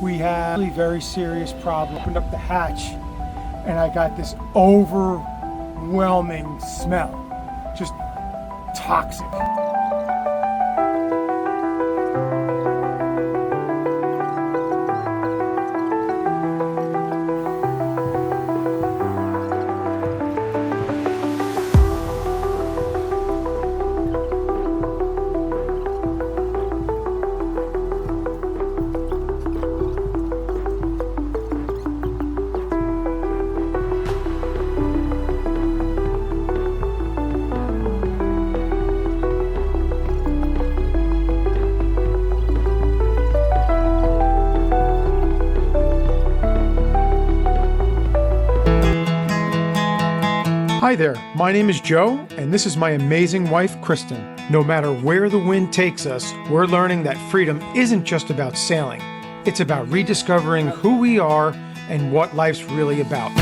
we had a very serious problem. Opened up the hatch and I got this overwhelming smell, just toxic. Hi there, my name is Joe, and this is my amazing wife, Kristen. No matter where the wind takes us, we're learning that freedom isn't just about sailing. It's about rediscovering who we are and what life's really about.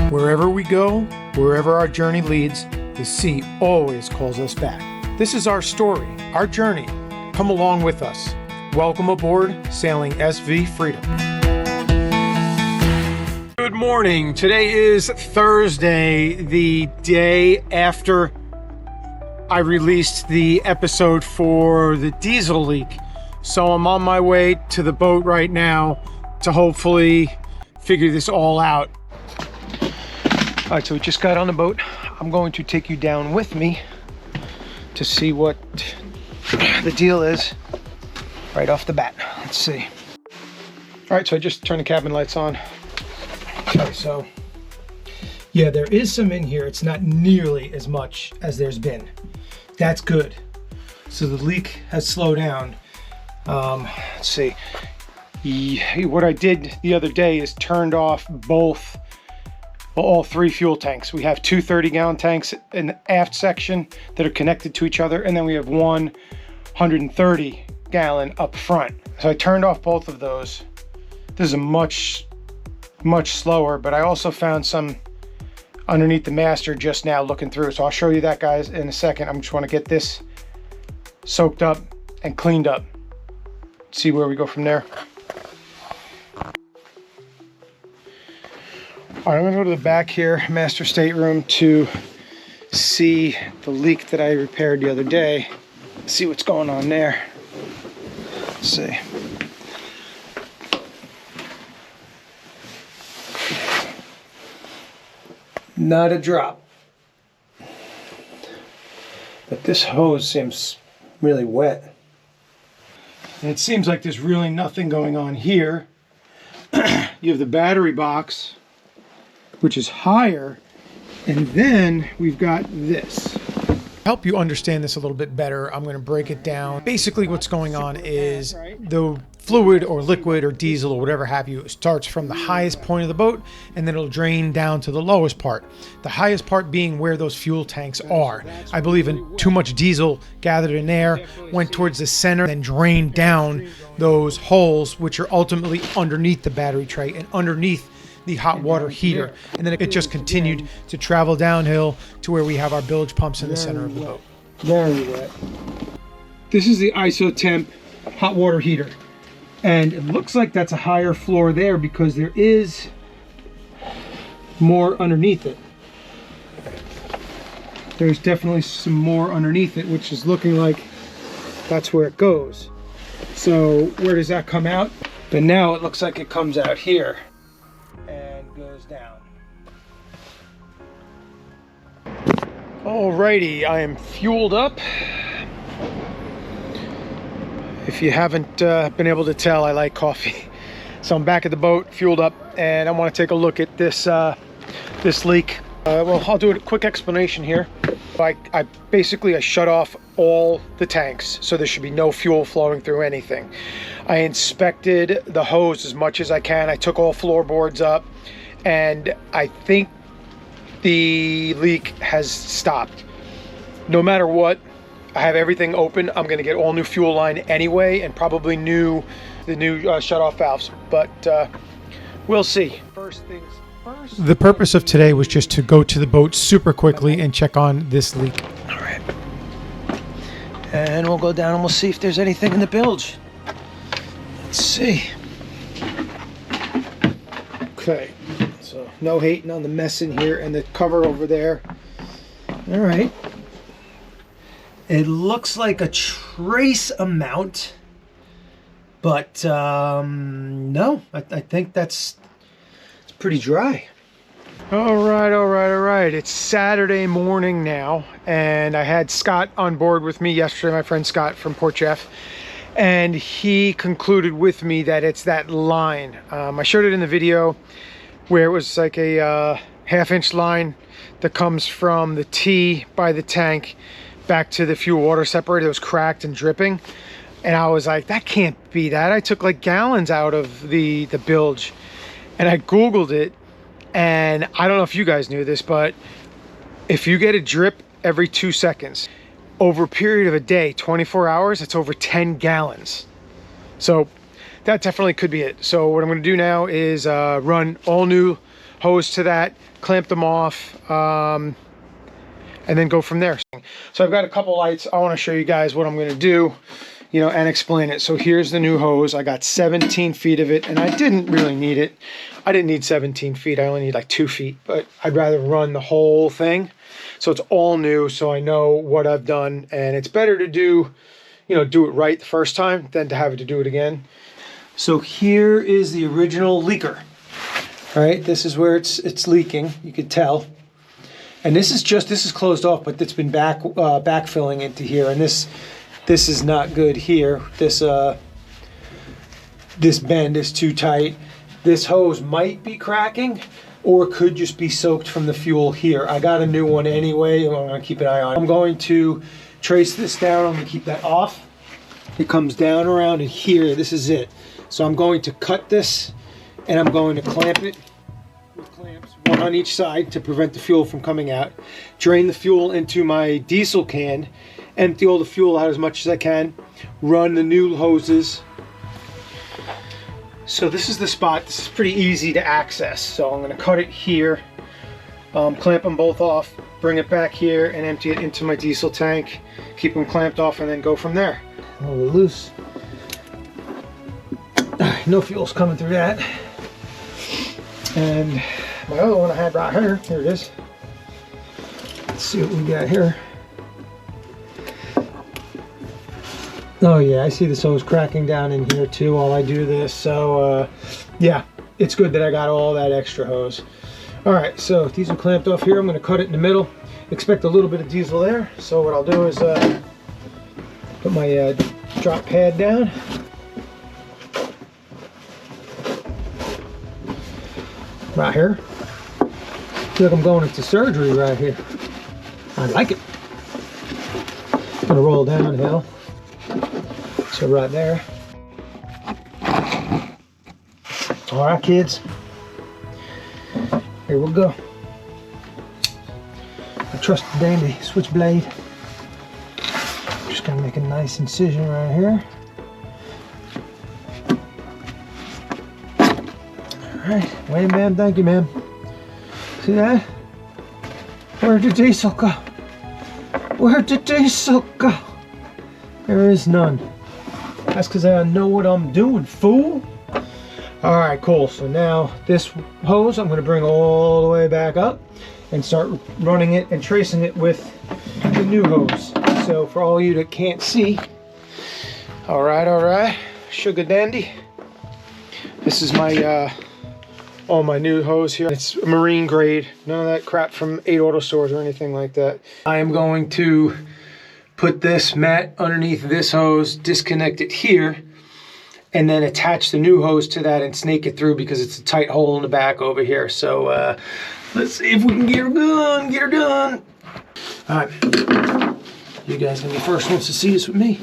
Wherever we go, wherever our journey leads, the sea always calls us back. This is our story, our journey. Come along with us. Welcome aboard Sailing SV Freedom. Good morning. Today is Thursday, the day after I released the episode for the diesel leak. So I'm on my way to the boat right now to hopefully figure this all out. All right, so we just got on the boat. I'm going to take you down with me to see what the deal is right off the bat. Let's see. All right, so I just turned the cabin lights on. Okay, so yeah, there is some in here. It's not nearly as much as there's been. That's good. So the leak has slowed down. Let's see. What I did the other day is turned off all three fuel tanks. We have two 30-gallon tanks in the aft section that are connected to each other, and then we have one 130-gallon up front. So I turned off both of those. This is a much slower, but I also found some underneath the master just now looking through. So I'll show you that, guys, in a second. I just want to get this soaked up and cleaned up. See where we go from there. All right, I'm gonna go to the back here, master stateroom, to see the leak that I repaired the other day. See what's going on there. Let's see. Not a drop. But this hose seems really wet. And it seems like there's really nothing going on here. You have the battery box, which is higher, and then we've got this. To help you understand this a little bit better, I'm going to break it down. Basically what's going on is the fluid or liquid or diesel or whatever have you starts from the highest point of the boat, and then it'll drain down to the lowest part. The highest part being where those fuel tanks are. I believe in too much diesel gathered in there, went towards the center, then drained down those holes, which are ultimately underneath the battery tray and underneath the hot water heater, and then it just continued to travel downhill to where we have our bilge pumps in the center of the boat. Very wet. This is the ISO-temp hot water heater, and it looks like that's a higher floor there because there is more underneath it. There's definitely some more underneath it, which is looking like that's where it goes. So where does that come out? But now it looks like it comes out here and goes down. Alrighty, I am fueled up. If you haven't been able to tell, I like coffee. So I'm back at the boat, fueled up, and I want to take a look at this this leak. Well, I'll do a quick explanation here. I basically shut off all the tanks, so there should be no fuel flowing through anything. I inspected the hose as much as I can. I took all floorboards up, and I think the leak has stopped. No matter what, I have everything open. I'm going to get all new fuel line anyway, and probably the new shut-off valves, but we'll see. First things first. The purpose of today was just to go to the boat super quickly and check on this leak. All right. And we'll go down and we'll see if there's anything in the bilge. Let's see. Okay, so no hating on the mess in here and the cover over there. All right. It looks like a trace amount, but no, I think it's pretty dry. All right. It's Saturday morning now, and I had Scott on board with me yesterday, my friend Scott from Port Jeff, and he concluded with me that it's that line. I showed it in the video where it was like a half-inch line that comes from the T by the tank back to the fuel water separator that was cracked and dripping. And I was like, that can't be that. I took like gallons out of the bilge, and I Googled it. And I don't know if you guys knew this, but if you get a drip every 2 seconds, over a period of a day, 24 hours, it's over 10 gallons. So that definitely could be it. So what I'm going to do now is run all new hose to that, clamp them off, and then go from there. So I've got a couple lights. I want to show you guys what I'm going to do, you know, and explain it. So here's the new hose. I got 17 feet of it, and I didn't really need it. I didn't need 17 feet. I only need like 2 feet, but I'd rather run the whole thing. So it's all new, so I know what I've done, and it's better to do, you know, do it right the first time than to have it to do it again. So here is the original leaker. All right, this is where it's leaking. You could tell. And this is closed off, but it's been backfilling into here, and this is not good here. This bend is too tight. This hose might be cracking, or could just be soaked from the fuel here. I got a new one anyway. I'm gonna keep an eye on it. I'm going to trace this down. I'm gonna keep that off. It comes down around in here. This is it. So I'm going to cut this, and I'm going to clamp it with clamps, one on each side to prevent the fuel from coming out. Drain the fuel into my diesel can, empty all the fuel out as much as I can, run the new hoses. So this is the spot. This is pretty easy to access. So I'm going to cut it here, clamp them both off, bring it back here, and empty it into my diesel tank, keep them clamped off, and then go from there. A little loose. No fuel's coming through that. And my other one I had right here it is. Let's see what we got here. Oh yeah, I see this hose cracking down in here too while I do this. So yeah, it's good that I got all that extra hose. All right, so these are clamped off here. I'm gonna cut it in the middle. Expect a little bit of diesel there. So what I'll do is put my drop pad down. Right here. Feel like I'm going into surgery right here. I like it. Gonna roll downhill. So right there. All right, kids. Here we go. I trust the dandy switchblade. Just gonna make a nice incision right here. All right, wait, ma'am. Thank you, ma'am. See that? Where'd the diesel go? Where'd the diesel go? There is none. That's because I know what I'm doing, fool. All right, cool. So now this hose, I'm going to bring all the way back up and start running it and tracing it with the new hose. So for all of you that can't see, all right, sugar dandy. This is my all my new hose here. It's marine grade, none of that crap from 8 Auto Stores or anything like that. I am going to put this mat underneath this hose, disconnect it here, and then attach the new hose to that and snake it through because it's a tight hole in the back over here. So let's see if we can get her done. All right, you guys gonna be the first ones to see this with me.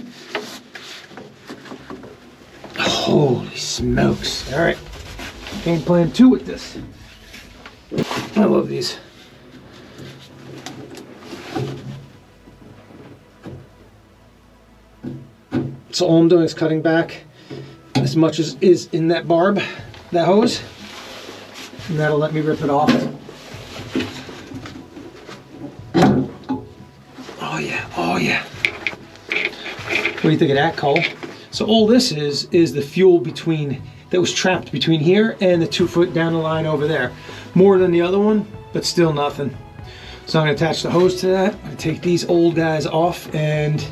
Holy smokes. All right, game plan 2 with this. I love these. So all I'm doing is cutting back as much as is in that barb, that hose, and that'll let me rip it off. Oh yeah, oh yeah. What do you think of that, Cole? So all this is the fuel that was trapped between here and the 2 foot down the line over there. More than the other one, but still nothing. So I'm gonna attach the hose to that. I'm gonna take these old guys off and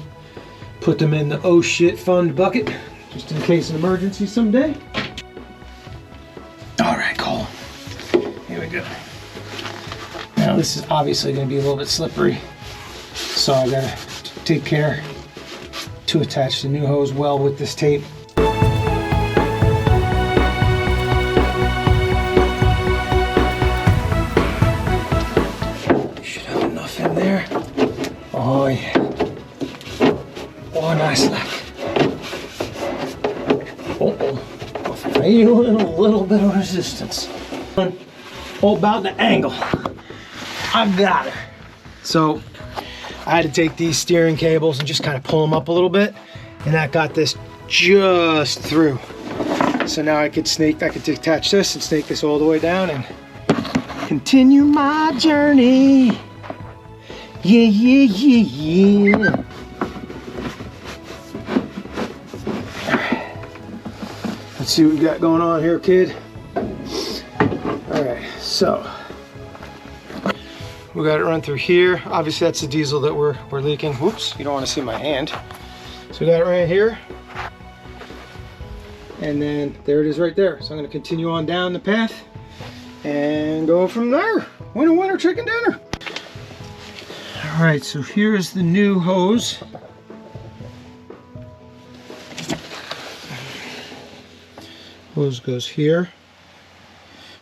put them in the oh shit fund bucket, just in case of an emergency someday. All right, Cole, here we go. Now this is obviously gonna be a little bit slippery, so I gotta take care to attach the new hose well with this tape. Should have enough in there. Oh yeah. Oh, nice luck. Uh-oh. Feeling a little bit of resistance. Oh, about the angle. I got her. So I had to take these steering cables and just kind of pull them up a little bit, and that got this just through. So now I could detach this and snake this all the way down and continue my journey. Yeah, yeah, yeah, yeah. Let's see what we got going on here, kid. All right, so we got it run through here. Obviously that's the diesel that we're leaking. Whoops, you don't want to see my hand. So we got it right here. And then there it is right there. So I'm gonna continue on down the path and go from there. Winner, winner, chicken dinner. All right, so here's the new hose. Hose goes here.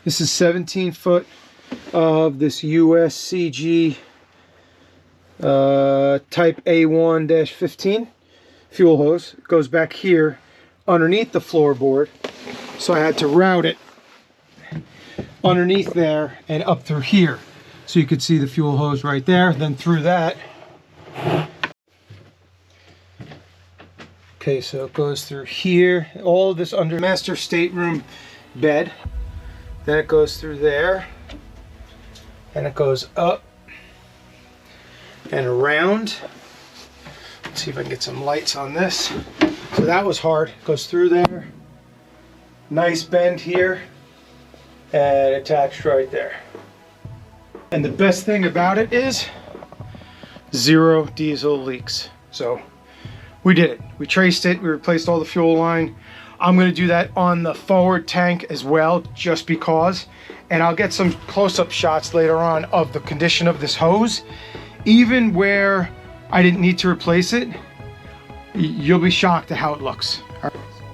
This is 17 foot of this USCG type A1-15 fuel hose. It goes back here underneath the floorboard. So I had to route it underneath there and up through here. So you could see the fuel hose right there, then through that. Okay, so it goes through here, all of this under master stateroom bed. Then it goes through there, and it goes up and around. Let's see if I can get some lights on this. So that was hard. It goes through there, nice bend here, and attached right there. And the best thing about it is 0 diesel leaks. So we did it. We traced it. We replaced all the fuel line. I'm going to do that on the forward tank as well, just because. And I'll get some close-up shots later on of the condition of this hose. Even where I didn't need to replace it, you'll be shocked at how it looks.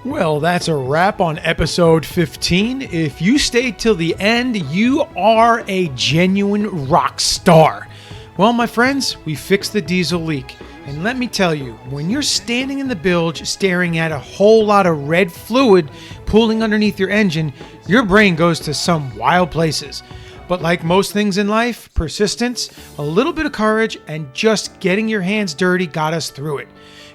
Well, that's a wrap on episode 15. If you stayed till the end, you are a genuine rock star. Well, my friends, we fixed the diesel leak. And let me tell you, when you're standing in the bilge staring at a whole lot of red fluid pooling underneath your engine, your brain goes to some wild places. But like most things in life, persistence, a little bit of courage, and just getting your hands dirty got us through it.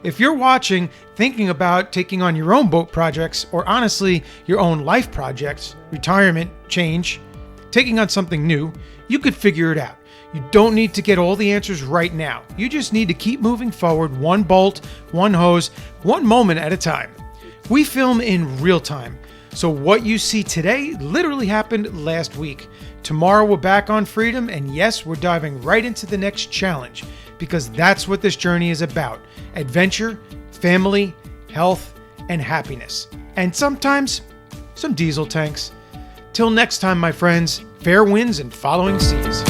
If you're watching, thinking about taking on your own boat projects, or honestly, your own life projects, retirement, change, taking on something new, you could figure it out. You don't need to get all the answers right now. You just need to keep moving forward, one bolt, one hose, one moment at a time. We film in real time, so what you see today literally happened last week. Tomorrow we're back on Freedom, and yes, we're diving right into the next challenge, because that's what this journey is about. Adventure, family, health, and happiness. And sometimes, some diesel tanks. Till next time, my friends, fair winds and following seas.